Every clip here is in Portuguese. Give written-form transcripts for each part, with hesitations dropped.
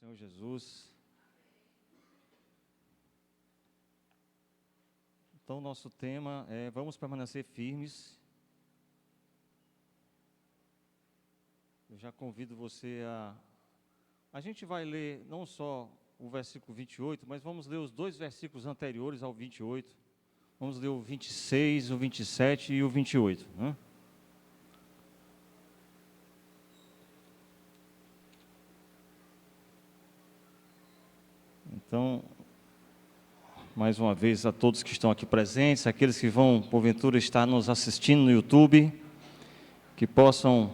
Senhor Jesus. Então, nosso tema é: vamos permanecer firmes. Eu já convido você a gente vai ler não só o versículo 28, mas vamos ler os dois versículos anteriores ao 28. Vamos ler o 26, o 27 e o 28, né? Então, mais uma vez a todos que estão aqui presentes, aqueles que vão, porventura, estar nos assistindo no YouTube, que possam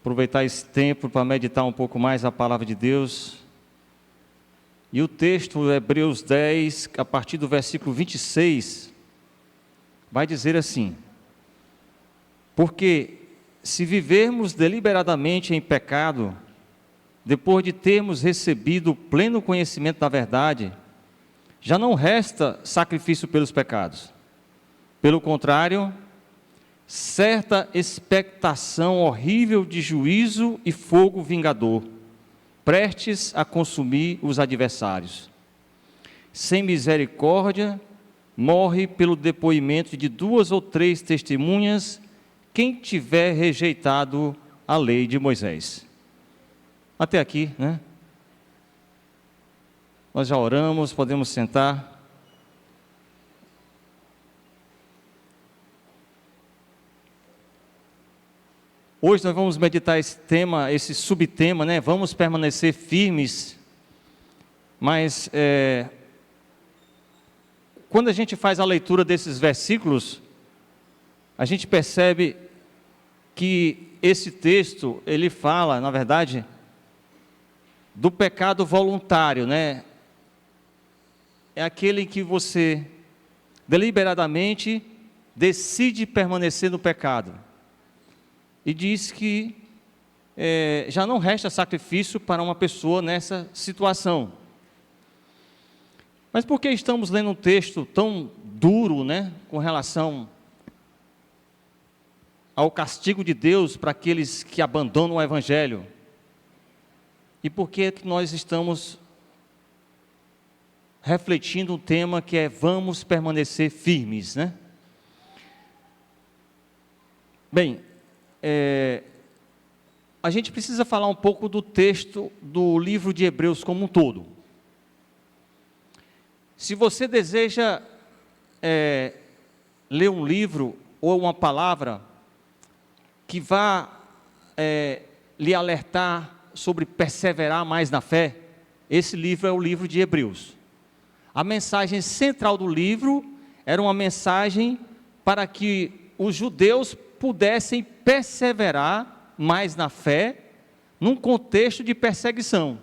aproveitar esse tempo para meditar um pouco mais a palavra de Deus. E o texto, Hebreus 10, a partir do versículo 26, vai dizer assim: porque se vivermos deliberadamente em pecado, depois de termos recebido o pleno conhecimento da verdade, já não resta sacrifício pelos pecados. Pelo contrário, certa expectação horrível de juízo e fogo vingador, prestes a consumir os adversários. Sem misericórdia, morre pelo depoimento de 2 ou 3 testemunhas quem tiver rejeitado a lei de Moisés. Até aqui, né? Nós já oramos, podemos sentar. Hoje nós vamos meditar esse tema, esse subtema, né? Vamos permanecer firmes. Mas, quando a gente faz a leitura desses versículos, a gente percebe que esse texto, ele fala, na verdade, do pecado voluntário, né? É aquele que você deliberadamente decide permanecer no pecado. E diz que já não resta sacrifício para uma pessoa nessa situação. Mas por que estamos lendo um texto tão duro, né, com relação ao castigo de Deus para aqueles que abandonam o Evangelho? E por que nós estamos refletindo um tema que é: vamos permanecer firmes, né? Bem, a gente precisa falar um pouco do texto do livro de Hebreus como um todo. Se você deseja ler um livro ou uma palavra que vá lhe alertar sobre perseverar mais na fé, esse livro é o livro de Hebreus. A mensagem central do livro era uma mensagem para que os judeus pudessem perseverar mais na fé, num contexto de perseguição.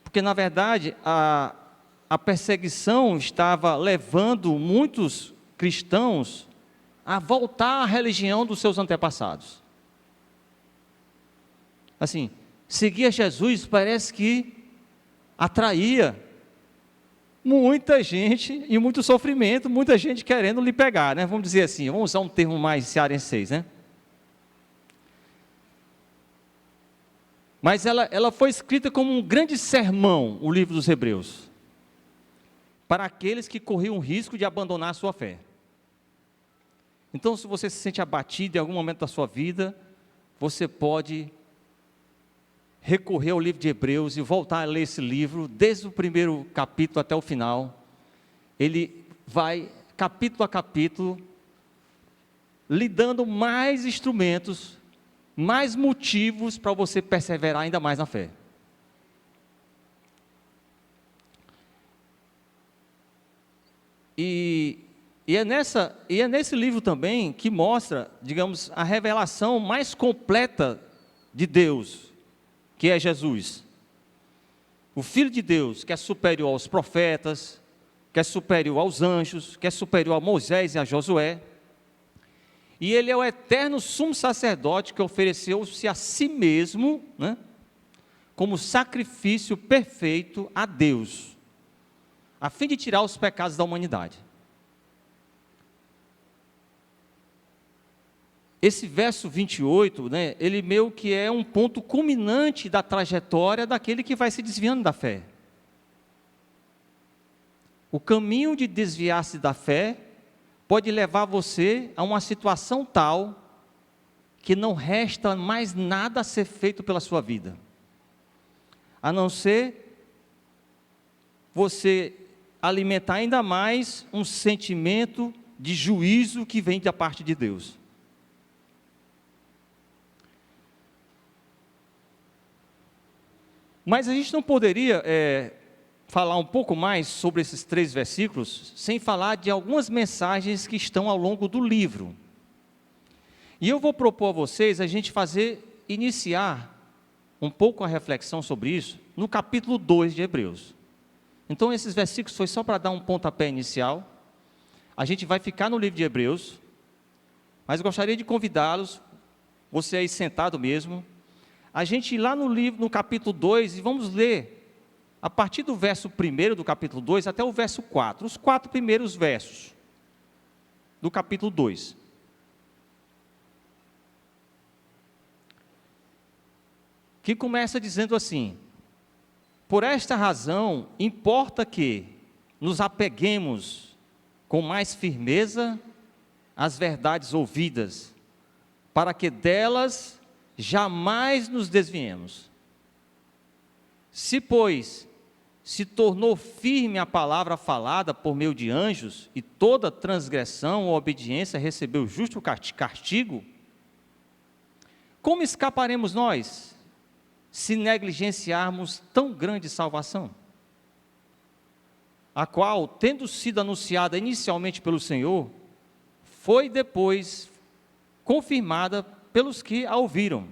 Porque, na verdade, a perseguição estava levando muitos cristãos a voltar à religião dos seus antepassados. Assim, seguir a Jesus parece que atraía muita gente e muito sofrimento, muita gente querendo lhe pegar, né? Vamos dizer assim, vamos usar um termo mais cearense, né? Mas ela foi escrita como um grande sermão, o livro dos Hebreus, para aqueles que corriam o risco de abandonar a sua fé. Então, se você se sente abatido em algum momento da sua vida, você pode recorrer ao livro de Hebreus e voltar a ler esse livro, desde o primeiro capítulo até o final. Ele vai, capítulo a capítulo, lhe dando mais instrumentos, mais motivos para você perseverar ainda mais na fé. E é nesse livro também que mostra, digamos, a revelação mais completa de Deus, que é Jesus, o Filho de Deus, que é superior aos profetas, que é superior aos anjos, que é superior a Moisés e a Josué. E ele é o eterno sumo sacerdote que ofereceu-se a si mesmo, né, como sacrifício perfeito a Deus, a fim de tirar os pecados da humanidade. esse verso 28, né, ele meio que é um ponto culminante da trajetória daquele que vai se desviando da fé. O caminho de desviar-se da fé pode levar você a uma situação tal que não resta mais nada a ser feito pela sua vida, a não ser você alimentar ainda mais um sentimento de juízo que vem da parte de Deus. Mas a gente não poderia falar um pouco mais sobre esses 3 versículos, sem falar de algumas mensagens que estão ao longo do livro. E eu vou propor a vocês a gente iniciar um pouco a reflexão sobre isso, no capítulo 2 de Hebreus. Então esses versículos foi só para dar um pontapé inicial. A gente vai ficar no livro de Hebreus, mas eu gostaria de convidá-los, você aí sentado mesmo, a gente ir lá no livro, no capítulo 2, e vamos ler, a partir do verso 1 do capítulo 2 até o verso 4, os 4 primeiros versos do capítulo 2. Que começa dizendo assim: por esta razão, importa que nos apeguemos com mais firmeza às verdades ouvidas, para que delas jamais nos desviemos. Se, pois, se tornou firme a palavra falada por meio de anjos, e toda transgressão ou obediência recebeu justo castigo, como escaparemos nós, se negligenciarmos tão grande salvação, a qual, tendo sido anunciada inicialmente pelo Senhor, foi depois confirmada pelos que a ouviram,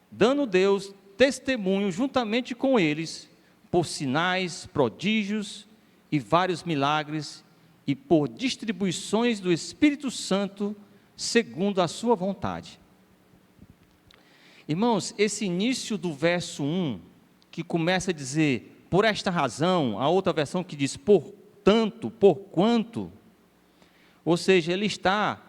dando Deus testemunho juntamente com eles, por sinais, prodígios e vários milagres, e por distribuições do Espírito Santo, segundo a sua vontade. Irmãos, esse início do verso 1, que começa a dizer, por esta razão, a outra versão que diz, portanto, porquanto, ou seja, ele está,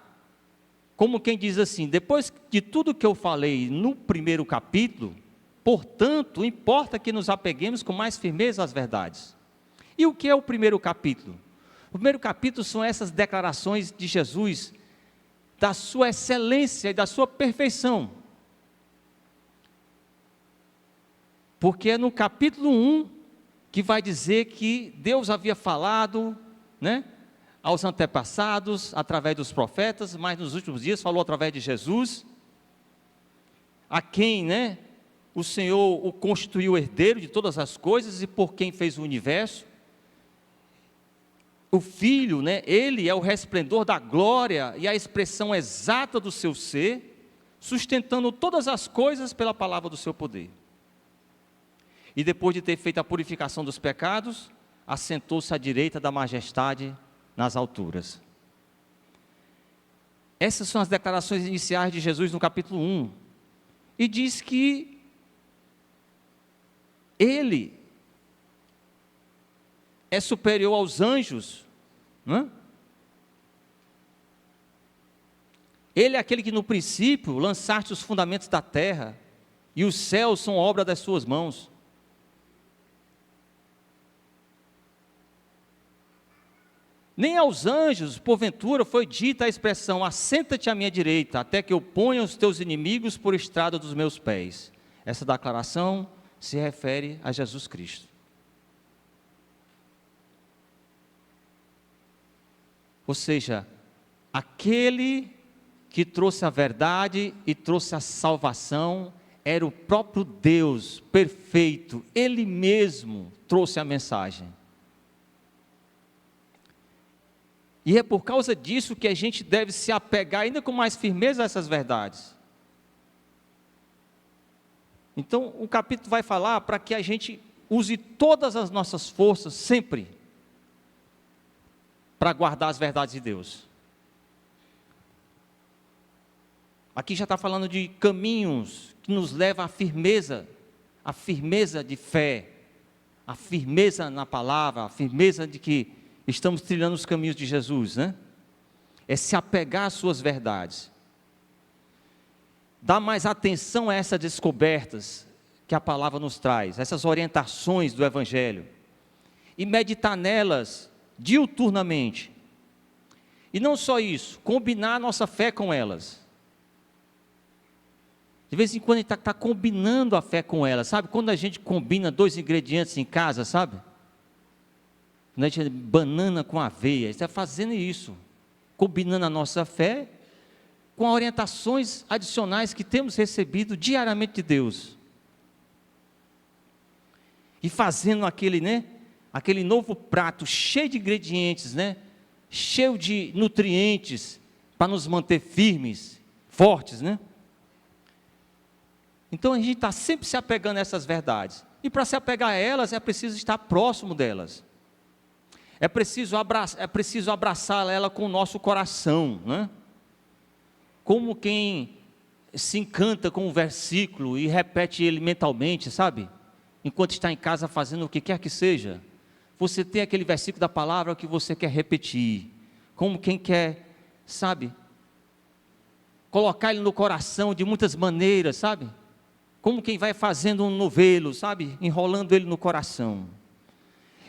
como quem diz assim, depois de tudo que eu falei no primeiro capítulo, portanto, importa que nos apeguemos com mais firmeza às verdades. E o que é o primeiro capítulo? O primeiro capítulo são essas declarações de Jesus, da sua excelência e da sua perfeição. Porque é no capítulo 1 que vai dizer que Deus havia falado, né, aos antepassados, através dos profetas, mas nos últimos dias falou através de Jesus, a quem, né, o Senhor o constituiu herdeiro de todas as coisas e por quem fez o universo. O Filho, né, ele é o resplendor da glória e a expressão exata do seu ser, sustentando todas as coisas pela palavra do seu poder. E depois de ter feito a purificação dos pecados, assentou-se à direita da majestade nas alturas. Essas são as declarações iniciais de Jesus no capítulo 1. E diz que Ele é superior aos anjos, não é? Ele é aquele que no princípio lançaste os fundamentos da terra, e os céus são obra das suas mãos. Nem aos anjos, porventura, foi dita a expressão, assenta-te à minha direita, até que eu ponha os teus inimigos por estrada dos meus pés. Essa declaração se refere a Jesus Cristo. Ou seja, aquele que trouxe a verdade e trouxe a salvação, era o próprio Deus perfeito, Ele mesmo trouxe a mensagem. E é por causa disso que a gente deve se apegar ainda com mais firmeza a essas verdades. Então, o capítulo vai falar para que a gente use todas as nossas forças, sempre, para guardar as verdades de Deus. Aqui já está falando de caminhos que nos levam à firmeza de fé, a firmeza na palavra, a firmeza de que estamos trilhando os caminhos de Jesus, né? É se apegar às suas verdades. dar mais atenção a essas descobertas que a palavra nos traz, essas orientações do Evangelho, e meditar nelas diuturnamente. E não só isso, combinar a nossa fé com elas. De vez em quando a gente está combinando a fé com elas, sabe? Quando a gente combina 2 ingredientes em casa, sabe? Quando a gente banana com aveia, está fazendo isso, combinando a nossa fé com orientações adicionais que temos recebido diariamente de Deus. E fazendo aquele novo prato cheio de ingredientes, cheio de nutrientes, para nos manter firmes, fortes, Então a gente está sempre se apegando a essas verdades. E para se apegar a elas, é preciso estar próximo delas. É preciso abraçar ela com o nosso coração, Como quem se encanta com um versículo e repete ele mentalmente, sabe? Enquanto está em casa fazendo o que quer que seja. Você tem aquele versículo da palavra que você quer repetir. Como quem quer, sabe? Colocar ele no coração de muitas maneiras, sabe? Como quem vai fazendo um novelo, sabe? Enrolando ele no coração.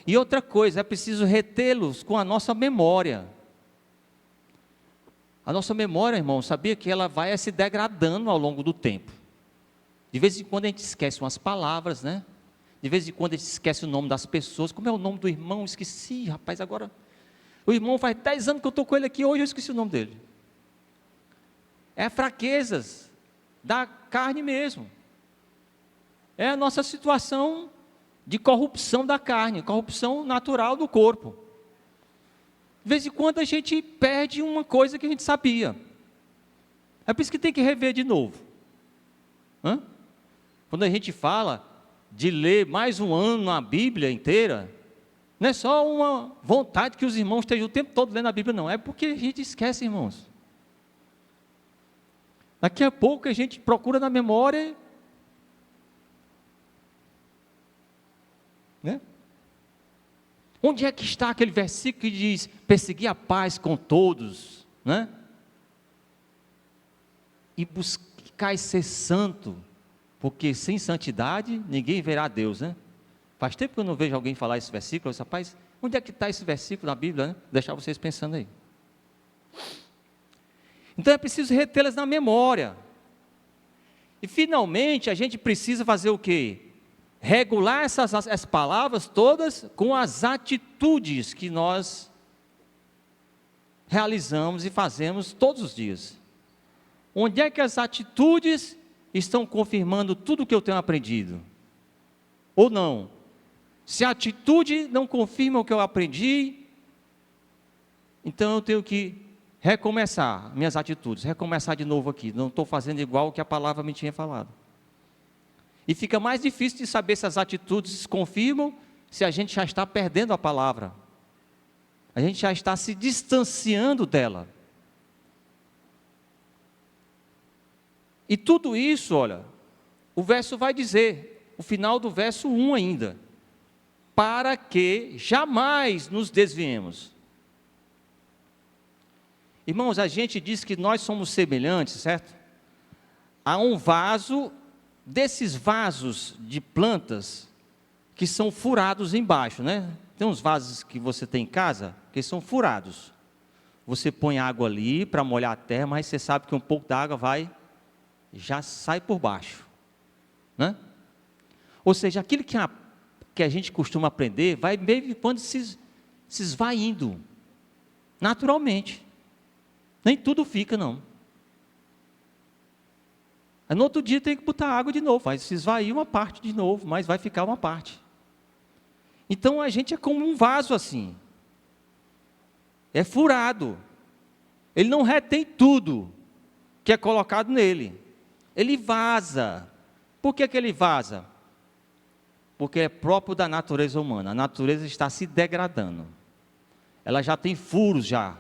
E outra coisa, é preciso retê-los com a nossa memória. A nossa memória, irmão, sabia que ela vai se degradando ao longo do tempo. De vez em quando a gente esquece umas palavras, De vez em quando a gente esquece o nome das pessoas. Como é o nome do irmão? Esqueci, rapaz, agora. O irmão faz 10 anos que eu estou com ele aqui, hoje eu esqueci o nome dele. É fraquezas da carne mesmo. É a nossa situação de corrupção da carne, corrupção natural do corpo. De vez em quando a gente perde uma coisa que a gente sabia. É por isso que tem que rever de novo. Quando a gente fala de ler mais um ano a Bíblia inteira, não é só uma vontade que os irmãos estejam o tempo todo lendo a Bíblia, não. É porque a gente esquece, irmãos. Daqui a pouco a gente procura na memória, Onde é que está aquele versículo que diz, perseguir a paz com todos, E buscar ser santo, porque sem santidade ninguém verá Deus, Faz tempo que eu não vejo alguém falar esse versículo. Eu disse, rapaz, onde é que está esse versículo na Bíblia, Deixar vocês pensando aí. Então é preciso retê-las na memória. E finalmente a gente precisa fazer o quê? Regular essas palavras todas com as atitudes que nós realizamos e fazemos todos os dias. Onde é que as atitudes estão confirmando tudo o que eu tenho aprendido? Ou não? Se a atitude não confirma o que eu aprendi, então eu tenho que recomeçar minhas atitudes, recomeçar de novo aqui. Não estou fazendo igual o que a palavra me tinha falado. E fica mais difícil de saber se as atitudes se confirmam, se a gente já está perdendo a palavra. A gente já está se distanciando dela. E tudo isso, olha, o verso vai dizer, o final do verso 1 ainda, para que jamais nos desviemos. Irmãos, a gente diz que nós somos semelhantes, certo? A um vaso, desses vasos de plantas, que são furados embaixo, Tem uns vasos que você tem em casa, que são furados. Você põe água ali para molhar a terra, mas você sabe que um pouco da água já sai por baixo, Ou seja, aquilo que a gente costuma aprender, vai meio quando se esvaindo, naturalmente. Nem tudo fica, não. Aí no outro dia tem que botar água de novo, vai se esvair uma parte de novo, mas vai ficar uma parte. Então a gente é como um vaso assim, é furado, ele não retém tudo que é colocado nele, ele vaza. Por que ele vaza? Porque é próprio da natureza humana, a natureza está se degradando, ela já tem furos já.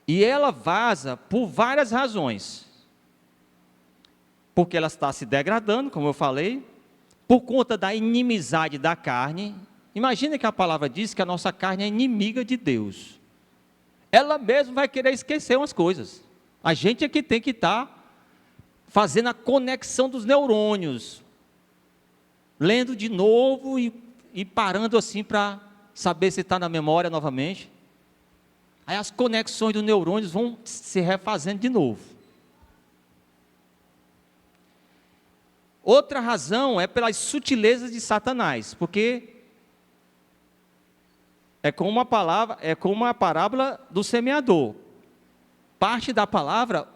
E ela vaza por várias razões. Porque ela está se degradando, como eu falei, por conta da inimizade da carne. Imagina que a palavra diz que a nossa carne é inimiga de Deus. Ela mesma vai querer esquecer umas coisas. A gente é que tem que estar fazendo a conexão dos neurônios, lendo de novo e parando assim para saber se está na memória novamente. Aí as conexões dos neurônios vão se refazendo de novo. Outra razão é pelas sutilezas de Satanás, porque é como a parábola do semeador. Parte da palavra,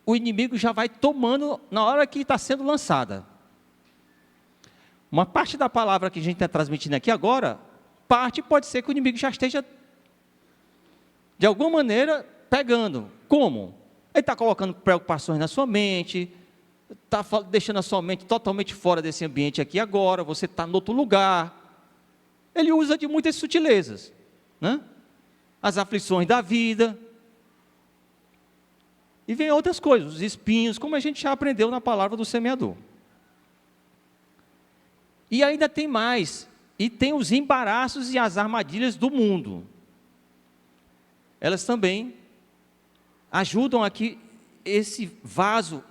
o inimigo já vai tomando na hora que está sendo lançada. Uma parte da palavra que a gente está transmitindo aqui agora, parte pode ser que o inimigo já esteja, de alguma maneira, pegando. Como? Ele está colocando preocupações na sua mente, está deixando a sua mente totalmente fora desse ambiente aqui agora, você está em outro lugar. Ele usa de muitas sutilezas, né? As aflições da vida. E vem outras coisas, os espinhos, como a gente já aprendeu na palavra do semeador. E ainda tem mais, e tem os embaraços e as armadilhas do mundo. Elas também ajudam a que esse vaso,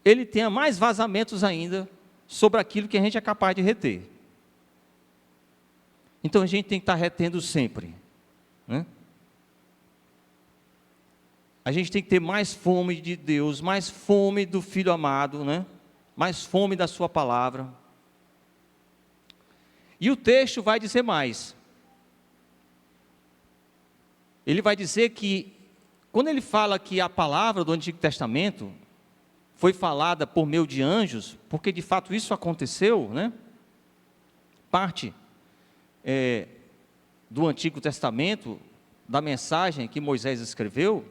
ele tenha mais vazamentos ainda sobre aquilo que a gente é capaz de reter. Então a gente tem que estar retendo sempre, né? A gente tem que ter mais fome de Deus, mais fome do Filho amado, né? Mais fome da sua palavra. E o texto vai dizer mais. Ele vai dizer que, quando ele fala que a palavra do Antigo Testamento foi falada por meio de anjos, porque de fato isso aconteceu, né? Parte do Antigo Testamento, da mensagem que Moisés escreveu.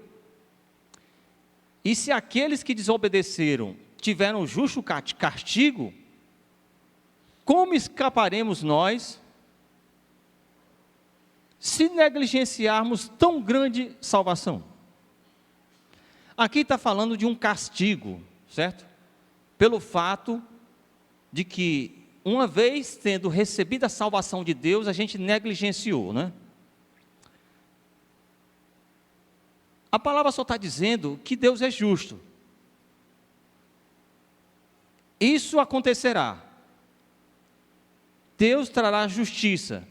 E se aqueles que desobedeceram tiveram justo castigo, como escaparemos nós se negligenciarmos tão grande salvação? Aqui está falando de um castigo, certo? Pelo fato de que, uma vez tendo recebido a salvação de Deus, a gente negligenciou, né? A palavra só está dizendo que Deus é justo. Isso acontecerá. Deus trará justiça.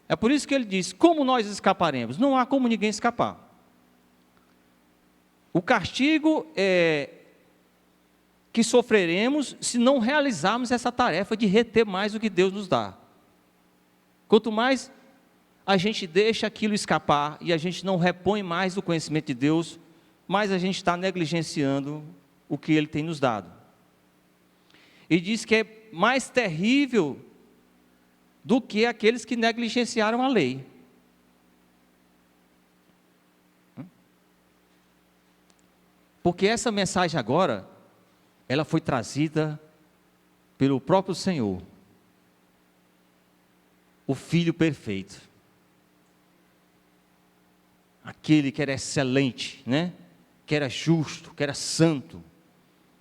É por isso que ele diz, como nós escaparemos? Não há como ninguém escapar. O castigo que sofreremos se não realizarmos essa tarefa de reter mais o que Deus nos dá. Quanto mais a gente deixa aquilo escapar e a gente não repõe mais do conhecimento de Deus, mais a gente está negligenciando o que Ele tem nos dado. E diz que é mais terrível do que aqueles que negligenciaram a lei. Porque essa mensagem agora, ela foi trazida pelo próprio Senhor, o Filho perfeito. Aquele que era excelente, né? Que era justo, que era santo.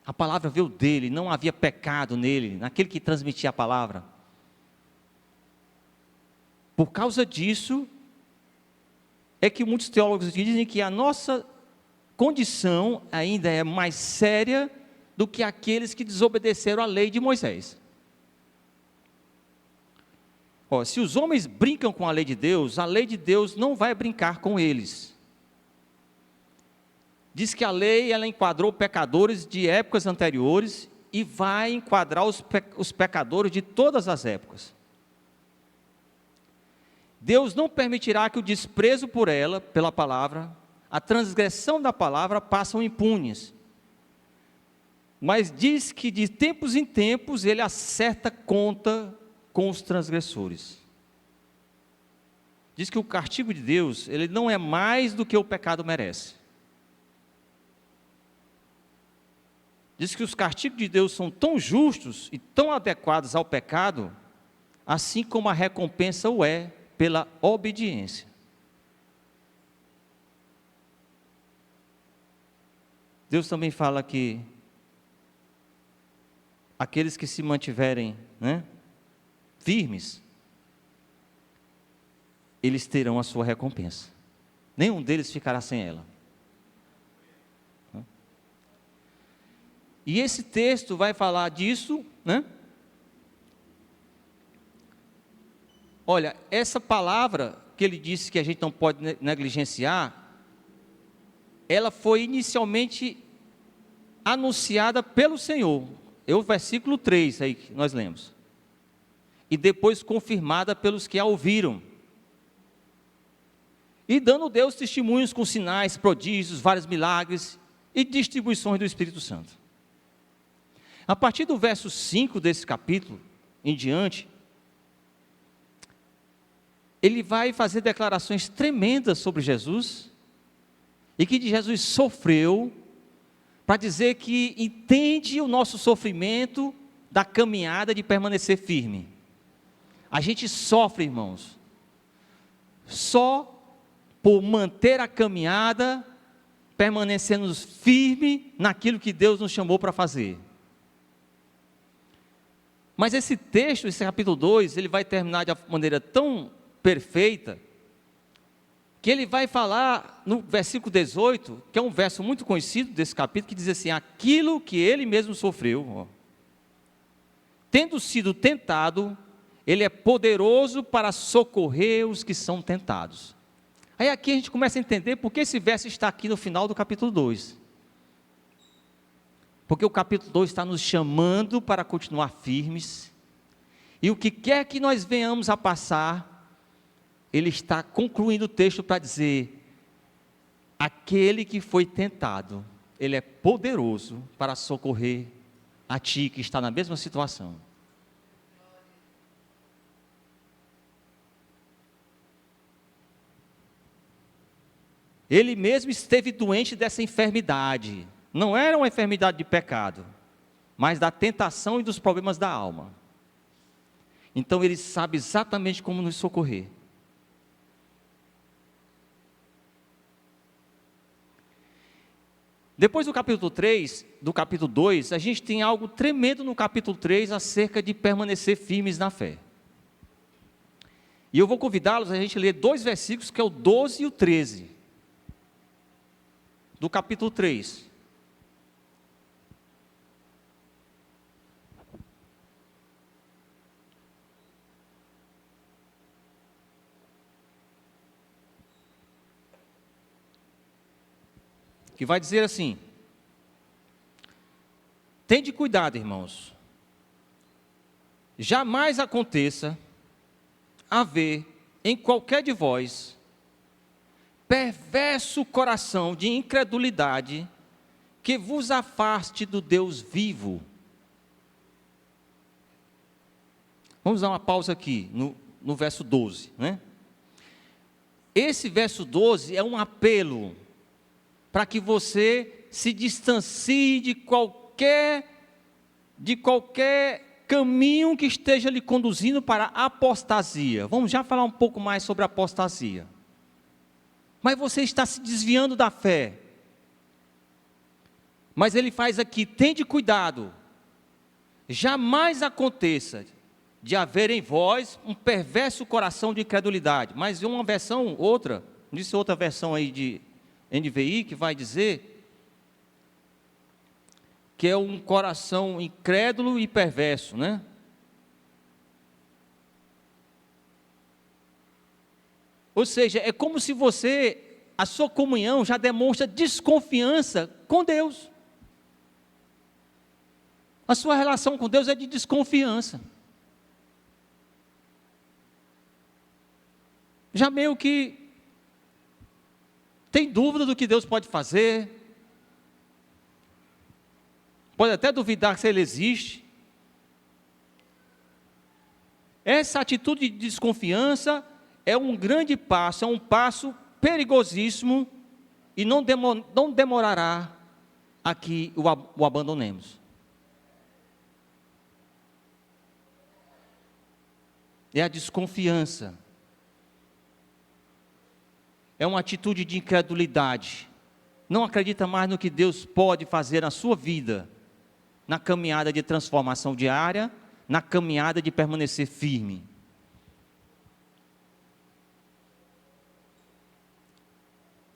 A palavra veio dele, não havia pecado nele, naquele que transmitia a palavra. Por causa disso, é que muitos teólogos dizem que a nossa condição ainda é mais séria do que aqueles que desobedeceram a lei de Moisés. Se os homens brincam com a lei de Deus não vai brincar com eles. Diz que a lei, ela enquadrou pecadores de épocas anteriores e vai enquadrar os pecadores de todas as épocas. Deus não permitirá que o desprezo por ela, pela palavra, a transgressão da palavra passam impunes. Mas diz que de tempos em tempos ele acerta conta com os transgressores. Diz que o castigo de Deus, ele não é mais do que o pecado merece. Diz que os castigos de Deus são tão justos e tão adequados ao pecado, assim como a recompensa o é pela obediência. Deus também fala que aqueles que se mantiverem, né, firmes, eles terão a sua recompensa. Nenhum deles ficará sem ela. E esse texto vai falar disso, né? Olha, essa palavra que ele disse que a gente não pode negligenciar, ela foi inicialmente anunciada pelo Senhor. É o versículo 3 aí que nós lemos. E depois confirmada pelos que a ouviram. E dando Deus testemunhos com sinais, prodígios, vários milagres e distribuições do Espírito Santo. A partir do verso 5 desse capítulo em diante, ele vai fazer declarações tremendas sobre Jesus, e que Jesus sofreu, para dizer que entende o nosso sofrimento da caminhada de permanecer firme. A gente sofre, irmãos, só por manter a caminhada, permanecendo firme naquilo que Deus nos chamou para fazer. Mas esse texto, esse capítulo 2, ele vai terminar de uma maneira tão perfeita, que ele vai falar no versículo 18, que é um verso muito conhecido desse capítulo, que diz assim: aquilo que ele mesmo sofreu, ó, tendo sido tentado, ele é poderoso para socorrer os que são tentados. Aí aqui a gente começa a entender porque esse verso está aqui no final do capítulo 2. Porque o capítulo 2 está nos chamando para continuar firmes, e o que quer que nós venhamos a passar, ele está concluindo o texto para dizer: aquele que foi tentado, ele é poderoso para socorrer a ti que está na mesma situação. Ele mesmo esteve doente dessa enfermidade. Não era uma enfermidade de pecado, mas da tentação e dos problemas da alma. Então ele sabe exatamente como nos socorrer. Depois do capítulo 3, do capítulo 2, a gente tem algo tremendo no capítulo 3 acerca de permanecer firmes na fé. E eu vou convidá-los a gente ler 2 versículos, que é o 12 e o 13, do capítulo 3. Que vai dizer assim: tende cuidado, irmãos, jamais aconteça haver em qualquer de vós perverso coração de incredulidade que vos afaste do Deus vivo. Vamos dar uma pausa aqui no verso 12, né? Esse verso 12 é um apelo para que você se distancie de qualquer caminho que esteja lhe conduzindo para a apostasia. Vamos já falar um pouco mais sobre a apostasia. Mas você está se desviando da fé. Mas ele faz aqui: tende cuidado, jamais aconteça de haver em vós um perverso coração de incredulidade. Mas uma versão, outra, disse outra versão aí de NVI, que vai dizer que é um coração incrédulo e perverso, né? Ou seja, é como se a sua comunhão já demonstra desconfiança com Deus. A sua relação com Deus é de desconfiança. Já meio que tem dúvida do que Deus pode fazer, pode até duvidar se Ele existe. Essa atitude de desconfiança é um grande passo, é um passo perigosíssimo, e não demorará a que o abandonemos. É a desconfiança. É uma atitude de incredulidade. Não acredita mais no que Deus pode fazer na sua vida, na caminhada de transformação diária, na caminhada de permanecer firme.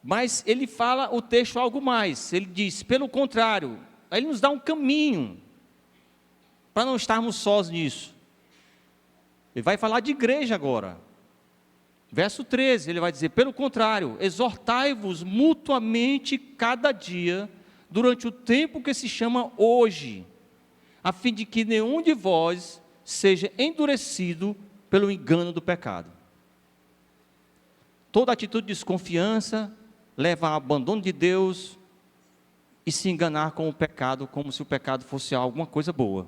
Mas ele fala o texto algo mais. Ele diz: pelo contrário, Aí ele nos dá um caminho para não estarmos sós nisso. Ele vai falar de igreja agora. Verso 13, ele vai dizer: pelo contrário, exortai-vos mutuamente cada dia, durante o tempo que se chama hoje, a fim de que nenhum de vós seja endurecido pelo engano do pecado. Toda atitude de desconfiança leva ao abandono de Deus e se enganar com o pecado, como se o pecado fosse alguma coisa boa.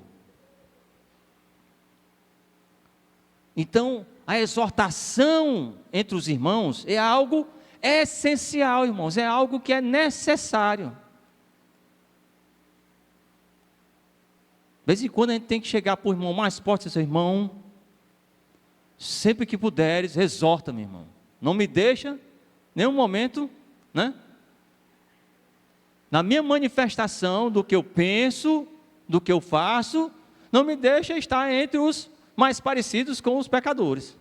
Então, a exortação entre os irmãos é algo essencial, irmãos, é algo que é necessário. De vez em quando a gente tem que chegar para o irmão mais forte e dizer: irmão, sempre que puderes, exorta-me, irmão. Não me deixa, nenhum momento, né? Na minha manifestação do que eu penso, do que eu faço, não me deixa estar entre os mais parecidos com os pecadores,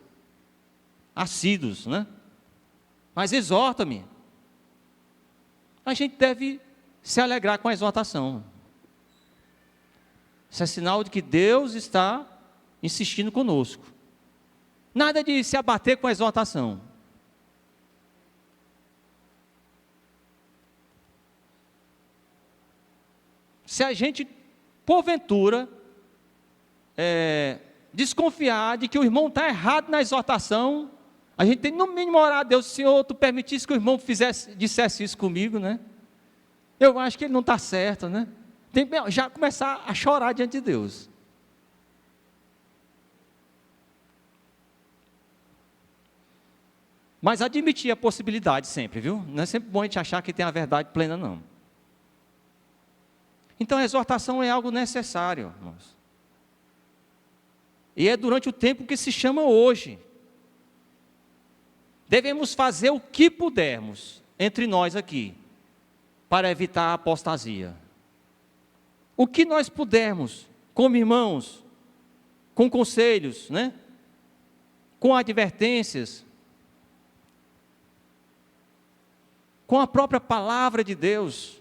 assíduos, né? Mas exorta-me. A gente deve se alegrar com a exortação. Isso é sinal de que Deus está insistindo conosco. Nada de se abater com a exortação. Se a gente, porventura, desconfiar de que o irmão está errado na exortação, a gente tem no mínimo orar a Deus: Senhor, tu permitisse que o irmão dissesse isso comigo, né? Eu acho que ele não está certo, né? Tem que já começar a chorar diante de Deus. Mas admitir a possibilidade sempre, viu? Não é sempre bom a gente achar que tem a verdade plena, não. Então a exortação é algo necessário, irmãos. E é durante o tempo que se chama hoje. Devemos fazer o que pudermos entre nós aqui, para evitar a apostasia. O que nós pudermos, como irmãos, com conselhos, né? Com advertências, com a própria palavra de Deus,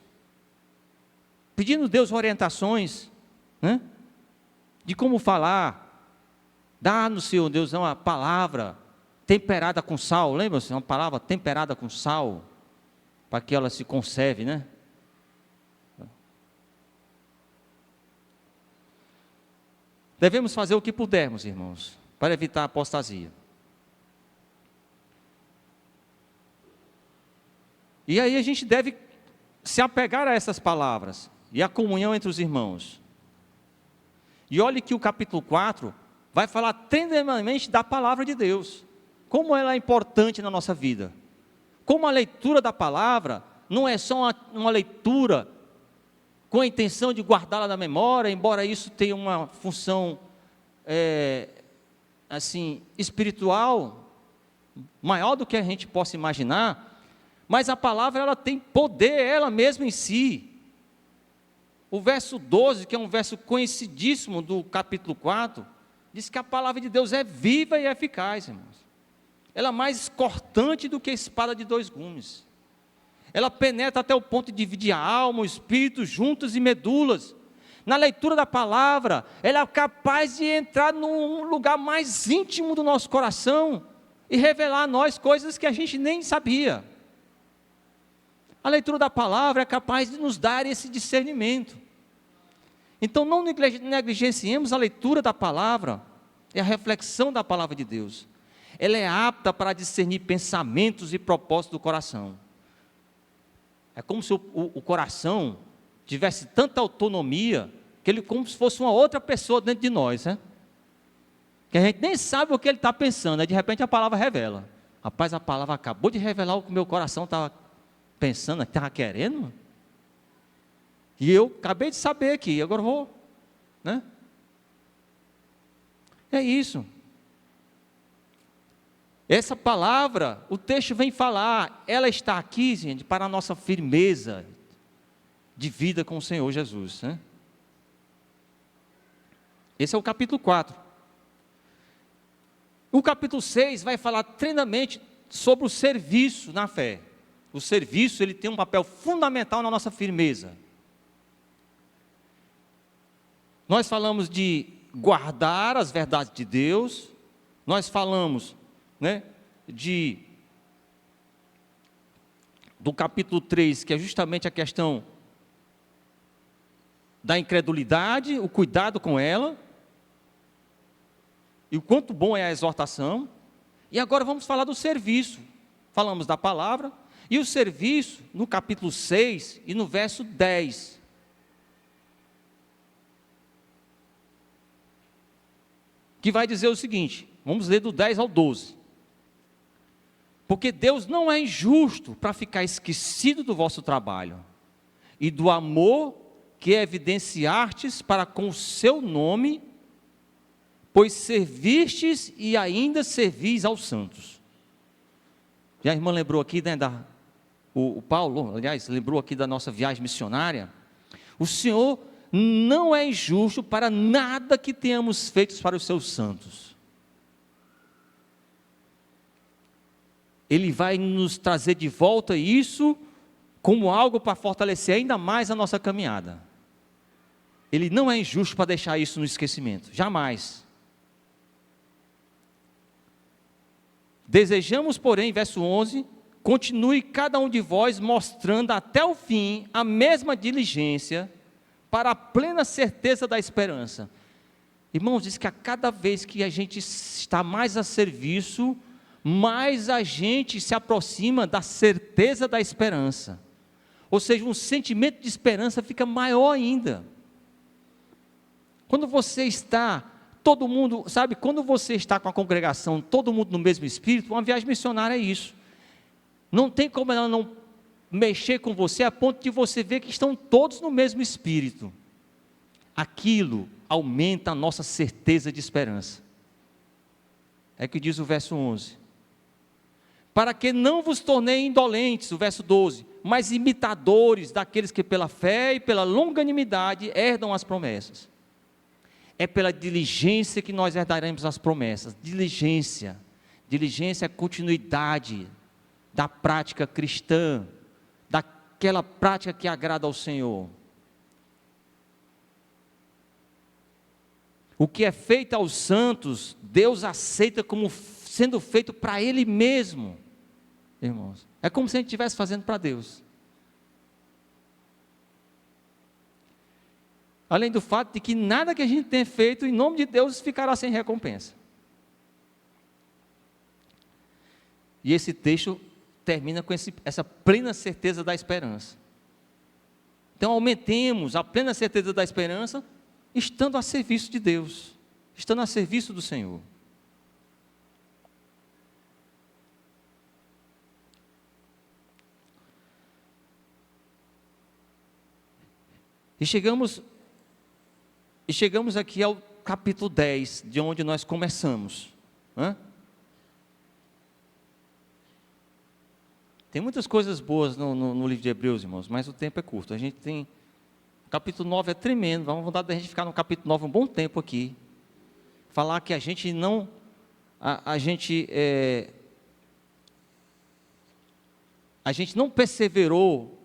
pedindo a Deus orientações, né? De como falar. Dá-nos, Senhor Deus, uma palavra temperada com sal, lembra-se? Uma palavra temperada com sal, para que ela se conserve, né? Devemos fazer o que pudermos, irmãos, para evitar a apostasia. E aí a gente deve se apegar a essas palavras, e a comunhão entre os irmãos. E olhe que o capítulo 4 vai falar tremendamente da palavra de Deus, como ela é importante na nossa vida, como a leitura da palavra não é só uma leitura com a intenção de guardá-la na memória, embora isso tenha uma função assim, espiritual, maior do que a gente possa imaginar, mas a palavra ela tem poder, ela mesma em si. O verso 12, que é um verso conhecidíssimo do capítulo 4, diz que a palavra de Deus é viva e eficaz, irmãos. Ela é mais cortante do que a espada de dois gumes. Ela penetra até o ponto de dividir a alma, o espírito, juntas e medulas. Na leitura da palavra, ela é capaz de entrar num lugar mais íntimo do nosso coração e revelar a nós coisas que a gente nem sabia. A leitura da palavra é capaz de nos dar esse discernimento. Então não negligenciemos a leitura da palavra e a reflexão da palavra de Deus. Ela é apta para discernir pensamentos e propósitos do coração. É como se o coração tivesse tanta autonomia, que ele como se fosse uma outra pessoa dentro de nós, né? Que a gente nem sabe o que ele está pensando, aí de repente a palavra revela. Rapaz, a palavra acabou de revelar o que o meu coração estava pensando, estava querendo. E eu acabei de saber aqui, agora vou, né? É isso. Essa palavra, o texto vem falar, ela está aqui, gente, para a nossa firmeza de vida com o Senhor Jesus, né? Esse é o capítulo 4. O capítulo 6 vai falar tremendamente sobre o serviço na fé. O serviço, ele tem um papel fundamental na nossa firmeza. nós falamos de guardar as verdades de Deus, nós falamos, né, do capítulo 3, que é justamente a questão da incredulidade, o cuidado com ela, e o quanto bom é a exortação. E agora vamos falar do serviço. Falamos da palavra, e o serviço, no capítulo 6 e no verso 10. Que vai dizer o seguinte, vamos ler do 10 ao 12. Porque Deus não é injusto para ficar esquecido do vosso trabalho e do amor que evidenciastes para com o seu nome, pois servistes e ainda servis aos santos. Já a irmã lembrou aqui, né, o Paulo, aliás, lembrou aqui da nossa viagem missionária. O Senhor não é injusto para nada que tenhamos feito para os seus santos. Ele vai nos trazer de volta isso como algo para fortalecer ainda mais a nossa caminhada. Ele não é injusto para deixar isso no esquecimento, jamais. Desejamos, porém, verso 11, continue cada um de vós mostrando até o fim a mesma diligência para a plena certeza da esperança. Irmãos, diz que a cada vez que a gente está mais a serviço, mais a gente se aproxima da certeza da esperança. Ou seja, um sentimento de esperança fica maior ainda. Quando você está, todo mundo, sabe, quando você está com a congregação, todo mundo no mesmo espírito, uma viagem missionária é isso. Não tem como ela não mexer com você a ponto de você ver que estão todos no mesmo espírito. Aquilo aumenta a nossa certeza de esperança. É que diz o verso 11. Para que não vos torneis indolentes, o verso 12, mas imitadores daqueles que pela fé e pela longanimidade herdam as promessas. É pela diligência que nós herdaremos as promessas. Diligência é continuidade da prática cristã, daquela prática que agrada ao Senhor. O que é feito aos santos, Deus aceita como sendo feito para Ele mesmo, irmãos. É como se a gente estivesse fazendo para Deus. Além do fato de que nada que a gente tenha feito em nome de Deus ficará sem recompensa. E esse texto termina com essa plena certeza da esperança. Então aumentemos a plena certeza da esperança, estando a serviço de Deus, estando a serviço do Senhor. E chegamos aqui ao capítulo 10, de onde nós começamos. Tem muitas coisas boas no livro de Hebreus, irmãos, mas o tempo é curto. A gente tem... O capítulo 9 é tremendo, vamos vontade da gente ficar no capítulo 9 um bom tempo aqui. Falar que a gente não... A gente não perseverou,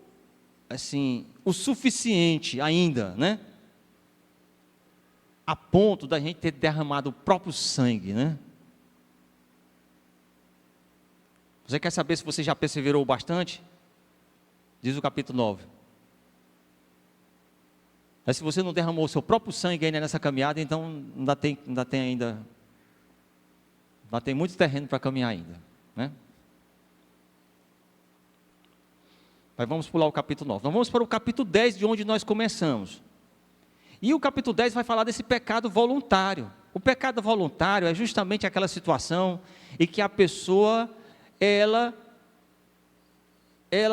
assim, o suficiente ainda, né? A ponto da gente ter derramado o próprio sangue, né? Você quer saber se você já perseverou bastante? Diz o capítulo 9. Mas se você não derramou o seu próprio sangue ainda nessa caminhada, então ainda tem muito terreno para caminhar ainda, né? Mas vamos pular o capítulo 9. Nós vamos para o capítulo 10, de onde nós começamos. E o capítulo 10 vai falar desse pecado voluntário. O pecado voluntário é justamente aquela situação em que a pessoa, ela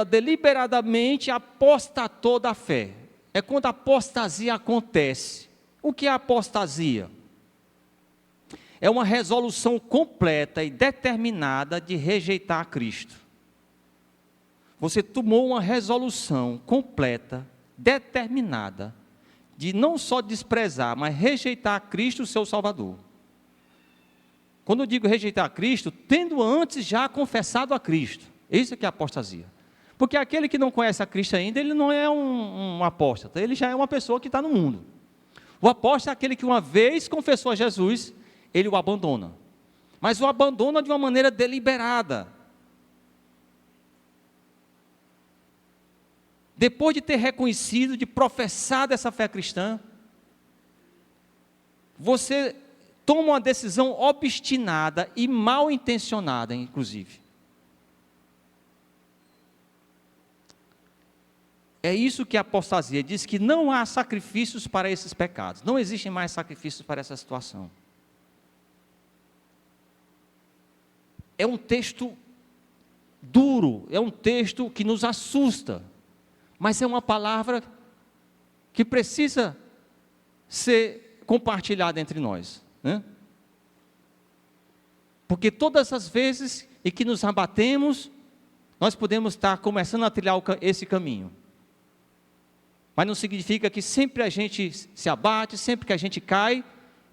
deliberadamente apostatou da fé. É quando a apostasia acontece. O que é a apostasia? É uma resolução completa e determinada de rejeitar a Cristo. Você tomou uma resolução completa, determinada, de não só desprezar, mas rejeitar a Cristo, o seu Salvador. Quando eu digo rejeitar a Cristo, tendo antes já confessado a Cristo. Isso é que é apostasia. Porque aquele que não conhece a Cristo ainda, ele não é um apóstata, ele já é uma pessoa que está no mundo. O apóstolo é aquele que uma vez confessou a Jesus, ele o abandona. Mas o abandona de uma maneira deliberada. Depois de ter reconhecido, de professar essa fé cristã, você toma uma decisão obstinada e mal intencionada, inclusive. É isso que a apostasia diz, que não há sacrifícios para esses pecados. Não existem mais sacrifícios para essa situação. É um texto duro, é um texto que nos assusta, mas é uma palavra que precisa ser compartilhada entre nós, né? Porque todas as vezes em que nos abatemos, nós podemos estar começando a trilhar esse caminho. Mas não significa que sempre a gente se abate, sempre que a gente cai,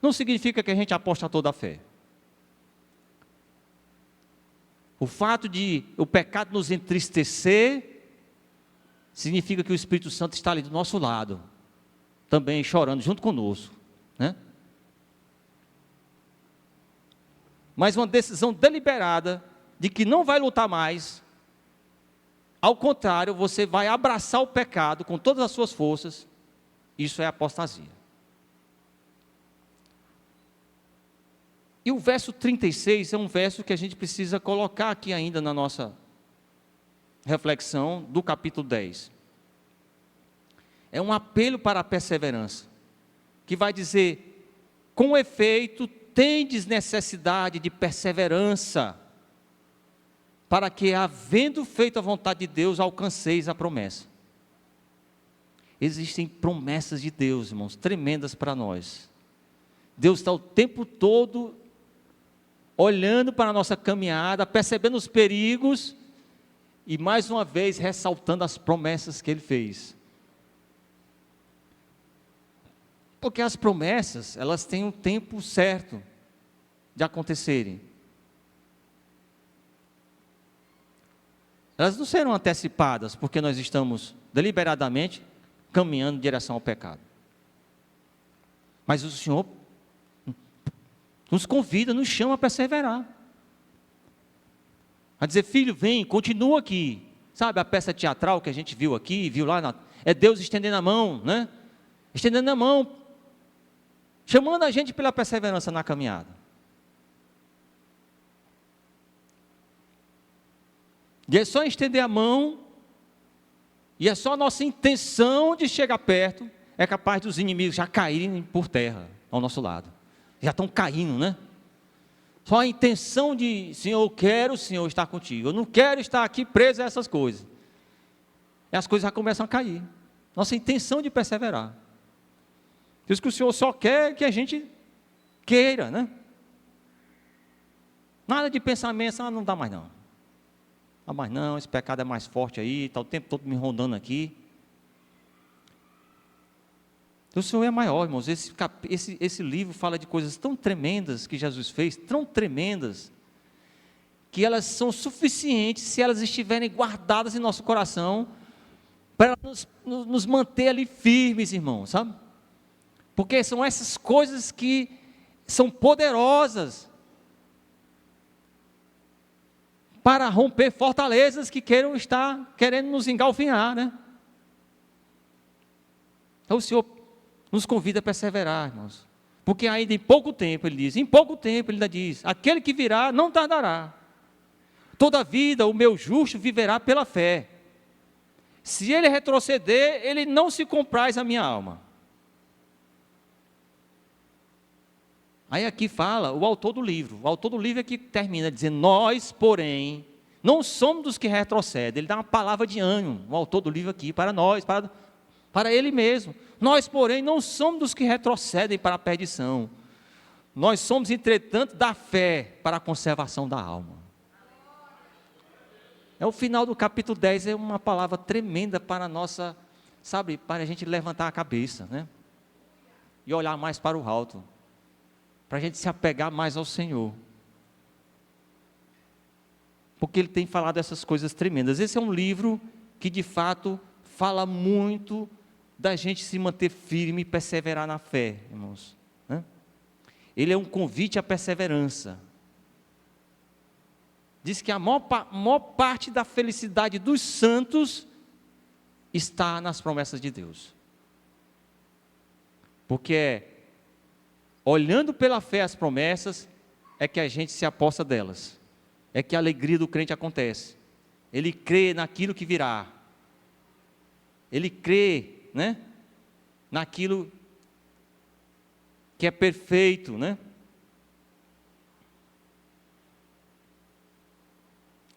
não significa que a gente aposta toda a fé. O fato de o pecado nos entristecer, significa que o Espírito Santo está ali do nosso lado, também chorando junto conosco, né? Mas uma decisão deliberada, de que não vai lutar mais, ao contrário, você vai abraçar o pecado com todas as suas forças, isso é apostasia. E o verso 36 é um verso que a gente precisa colocar aqui ainda na nossa reflexão do capítulo 10. É um apelo para a perseverança, que vai dizer: com efeito, tendes necessidade de perseverança, para que, havendo feito a vontade de Deus, alcanceis a promessa. Existem promessas de Deus, irmãos, tremendas para nós. Deus está o tempo todo olhando para a nossa caminhada, percebendo os perigos, e mais uma vez ressaltando as promessas que Ele fez. Porque as promessas, elas têm um tempo certo de acontecerem. Elas não serão antecipadas, porque nós estamos deliberadamente caminhando em direção ao pecado. Mas o Senhor nos convida, nos chama a perseverar. A dizer: filho, vem, continua aqui. Sabe a peça teatral que a gente viu aqui, viu lá? É Deus estendendo a mão, né? Estendendo a mão, chamando a gente pela perseverança na caminhada. E é só estender a mão, e é só a nossa intenção de chegar perto, é capaz dos inimigos já caírem por terra ao nosso lado. Já estão caindo, né? Só a intenção de: Senhor, eu quero, Senhor, estar contigo. Eu não quero estar aqui preso a essas coisas. E as coisas já começam a cair. Nossa intenção de perseverar. Por isso que o Senhor só quer que a gente queira, né? Nada de pensamento: não dá mais não. Mas não, esse pecado é mais forte aí, está o tempo todo me rondando aqui. O Senhor é maior, irmãos. Esse livro fala de coisas tão tremendas que Jesus fez, tão tremendas, que elas são suficientes, se elas estiverem guardadas em nosso coração, para nos manter ali firmes, irmãos, sabe? Porque são essas coisas que são poderosas para romper fortalezas que querendo nos engalfinhar, né? Então o Senhor nos convida a perseverar, irmãos, porque ainda em pouco tempo, Ele diz, em pouco tempo Ele ainda diz: aquele que virá não tardará. Toda vida o meu justo viverá pela fé. Se ele retroceder, ele não se compraz a minha alma. Aí aqui fala o autor do livro é que termina dizendo: nós, porém, não somos dos que retrocedem. Ele dá uma palavra de ânimo, o autor do livro aqui, para nós, para ele mesmo. Nós, porém, não somos dos que retrocedem para a perdição. Nós somos, entretanto, da fé para a conservação da alma. O final do capítulo 10 é uma palavra tremenda para a nossa, sabe, para a gente levantar a cabeça, né? E olhar mais para o alto, para a gente se apegar mais ao Senhor, porque Ele tem falado essas coisas tremendas. Esse é um livro que de fato fala muito da gente se manter firme e perseverar na fé, irmãos, né? Ele é um convite à perseverança. Diz que a maior parte da felicidade dos santos está nas promessas de Deus. Porque olhando pela fé as promessas, é que a gente se aposta delas. É que a alegria do crente acontece. Ele crê naquilo que virá. Ele crê, né, naquilo que é perfeito, né?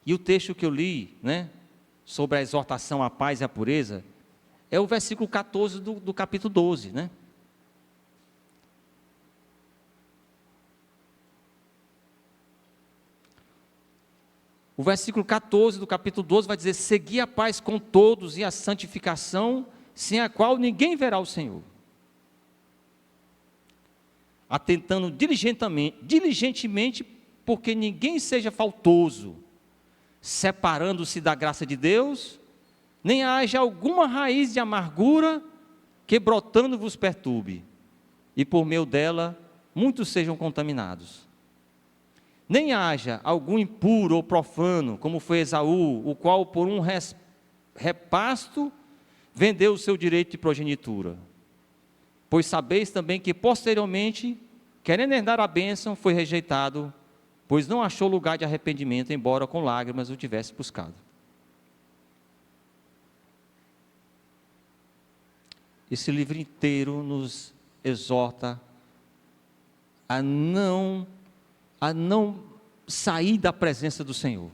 E o texto que eu li, né, sobre a exortação à paz e à pureza, é o versículo 14 do capítulo 12, né? O versículo 14 do capítulo 12 vai dizer: segui a paz com todos e a santificação, sem a qual ninguém verá o Senhor. Atentando diligentemente, porque ninguém seja faltoso, separando-se da graça de Deus, nem haja alguma raiz de amargura que brotando vos perturbe, e por meio dela muitos sejam contaminados. Nem haja algum impuro ou profano, como foi Esaú, o qual por um repasto vendeu o seu direito de progenitura. Pois sabeis também que posteriormente, querendo herdar a bênção, foi rejeitado, pois não achou lugar de arrependimento, embora com lágrimas o tivesse buscado. Esse livro inteiro nos exorta a não sair da presença do Senhor.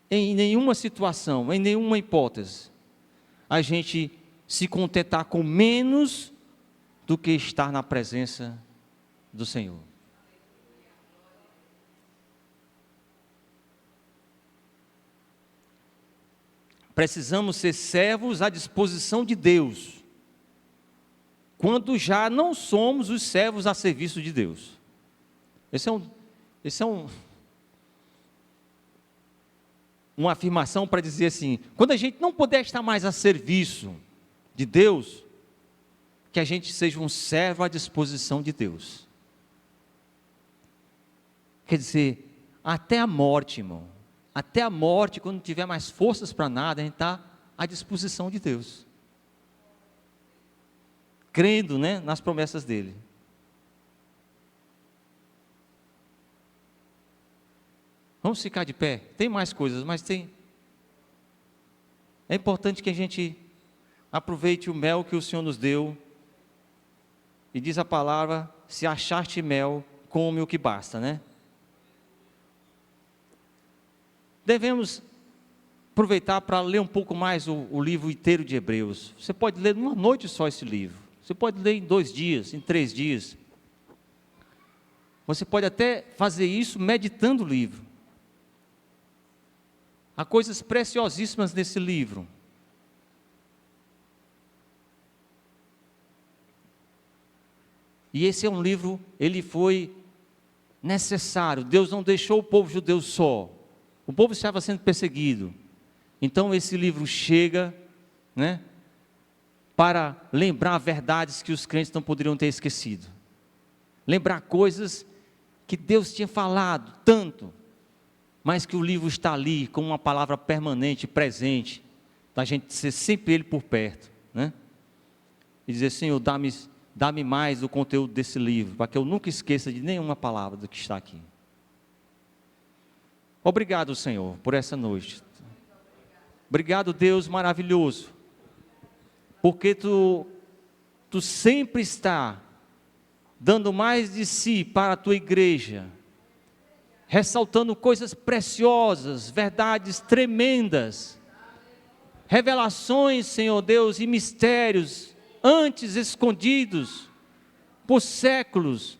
Em nenhuma situação, em nenhuma hipótese, a gente se contentar com menos do que estar na presença do Senhor. Precisamos ser servos à disposição de Deus, quando já não somos os servos a serviço de Deus. Esse é uma afirmação para dizer assim: quando a gente não puder estar mais a serviço de Deus, que a gente seja um servo à disposição de Deus. Quer dizer, até a morte, irmão, até a morte, quando não tiver mais forças para nada, a gente está à disposição de Deus, crendo, né, nas promessas dele. Vamos ficar de pé. Tem mais coisas, mas é importante que a gente aproveite o mel que o Senhor nos deu. E diz a palavra: se achaste mel, come o que basta, né? Devemos aproveitar para ler um pouco mais o livro inteiro de Hebreus. Você pode ler numa noite só esse livro. Você pode ler em 2 dias, em 3 dias. Você pode até fazer isso meditando o livro. Há coisas preciosíssimas nesse livro. E esse é um livro, ele foi necessário. Deus não deixou o povo judeu só. O povo estava sendo perseguido. Então esse livro chega, né, para lembrar verdades que os crentes não poderiam ter esquecido. Lembrar coisas que Deus tinha falado tanto, mas que o livro está ali como uma palavra permanente, presente, da gente ser sempre ele por perto, né? E dizer: Senhor, dá-me mais do conteúdo desse livro, para que eu nunca esqueça de nenhuma palavra do que está aqui. Obrigado, Senhor, por essa noite. Obrigado, Deus maravilhoso, porque Tu sempre está dando mais de si para a Tua igreja, ressaltando coisas preciosas, verdades tremendas, revelações, Senhor Deus, e mistérios antes escondidos por séculos.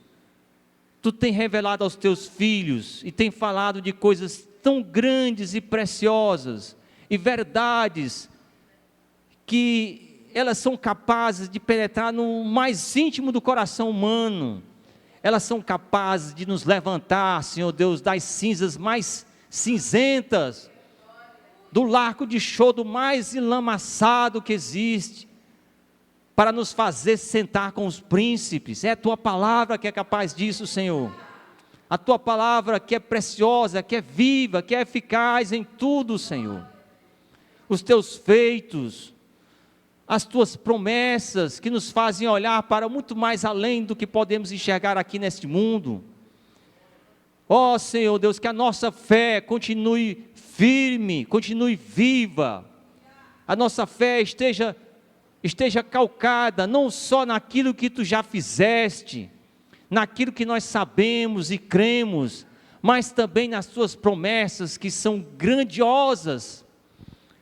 Tu tem revelado aos Teus filhos e tem falado de coisas tão grandes e preciosas e verdades que elas são capazes de penetrar no mais íntimo do coração humano. Elas são capazes de nos levantar, Senhor Deus, das cinzas mais cinzentas, do largo de choro mais enlamaçado que existe, para nos fazer sentar com os príncipes. É a tua palavra que é capaz disso, Senhor. A tua palavra que é preciosa, que é viva, que é eficaz em tudo, Senhor. Os teus feitos, as tuas promessas que nos fazem olhar para muito mais além do que podemos enxergar aqui neste mundo. Ó Senhor Deus, que a nossa fé continue firme, continue viva. A nossa fé esteja calcada não só naquilo que tu já fizeste, naquilo que nós sabemos e cremos, mas também nas tuas promessas que são grandiosas,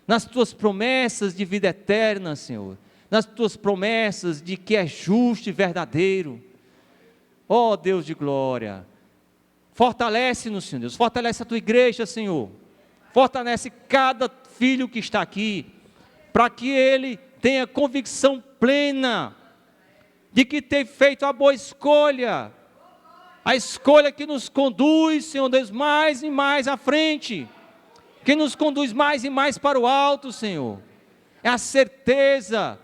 nas tuas promessas de vida eterna, Senhor, nas tuas promessas de que é justo e verdadeiro. Ó Deus de glória, fortalece-nos, Senhor Deus, fortalece a tua igreja, Senhor, fortalece cada filho que está aqui, para que ele tenha convicção plena de que tem feito a boa escolha, a escolha que nos conduz, Senhor Deus, mais e mais à frente, que nos conduz mais e mais para o alto, Senhor. É a certeza,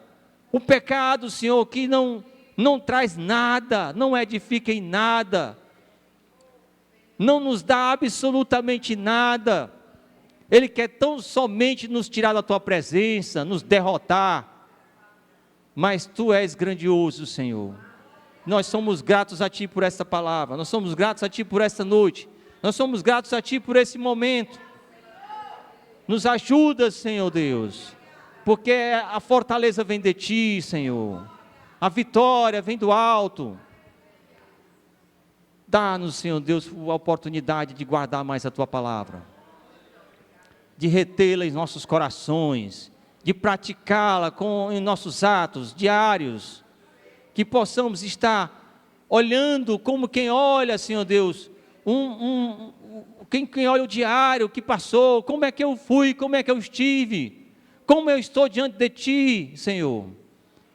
o pecado, Senhor, que não traz nada, não edifica em nada, não nos dá absolutamente nada. Ele quer tão somente nos tirar da tua presença, nos derrotar, mas tu és grandioso, Senhor. Nós somos gratos a ti por esta palavra, nós somos gratos a ti por esta noite, nós somos gratos a ti por esse momento. Nos ajuda, Senhor Deus, porque a fortaleza vem de ti, Senhor, a vitória vem do alto. Dá-nos, Senhor Deus, a oportunidade de guardar mais a tua palavra, de retê-la em nossos corações, de praticá-la em nossos atos diários, que possamos estar olhando como quem olha, Senhor Deus, quem olha o diário que passou, como é que eu fui, como é que eu estive, como eu estou diante de ti, Senhor,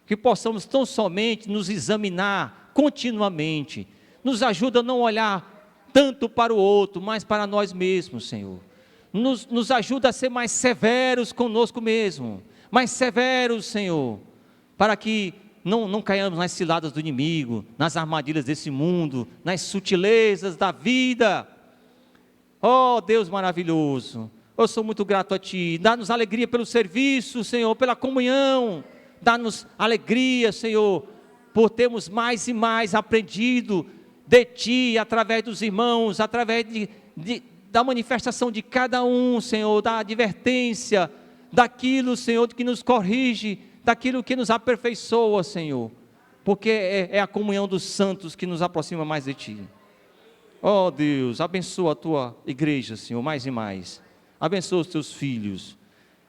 que possamos tão somente nos examinar continuamente, nos ajuda a não olhar tanto para o outro, mas para nós mesmos, Senhor. Nos ajuda a ser mais severos conosco mesmo, mais severos, Senhor, para que não caiamos nas ciladas do inimigo, nas armadilhas desse mundo, nas sutilezas da vida. Oh Deus maravilhoso, eu sou muito grato a Ti. Dá-nos alegria pelo serviço, Senhor, pela comunhão. Dá-nos alegria, Senhor, por termos mais e mais aprendido de Ti, através dos irmãos, através da manifestação de cada um, Senhor, da advertência, daquilo, Senhor, que nos corrige, daquilo que nos aperfeiçoa, Senhor, porque é a comunhão dos santos que nos aproxima mais de Ti. Oh Deus, abençoa a Tua igreja, Senhor, mais e mais, abençoa os Teus filhos,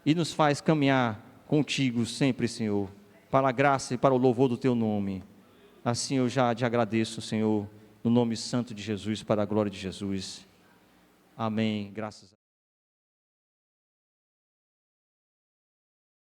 e nos faz caminhar contigo sempre, Senhor, para a graça e para o louvor do Teu nome. Assim eu já te agradeço, Senhor, no nome santo de Jesus, para a glória de Jesus. Amém. Graças a Deus.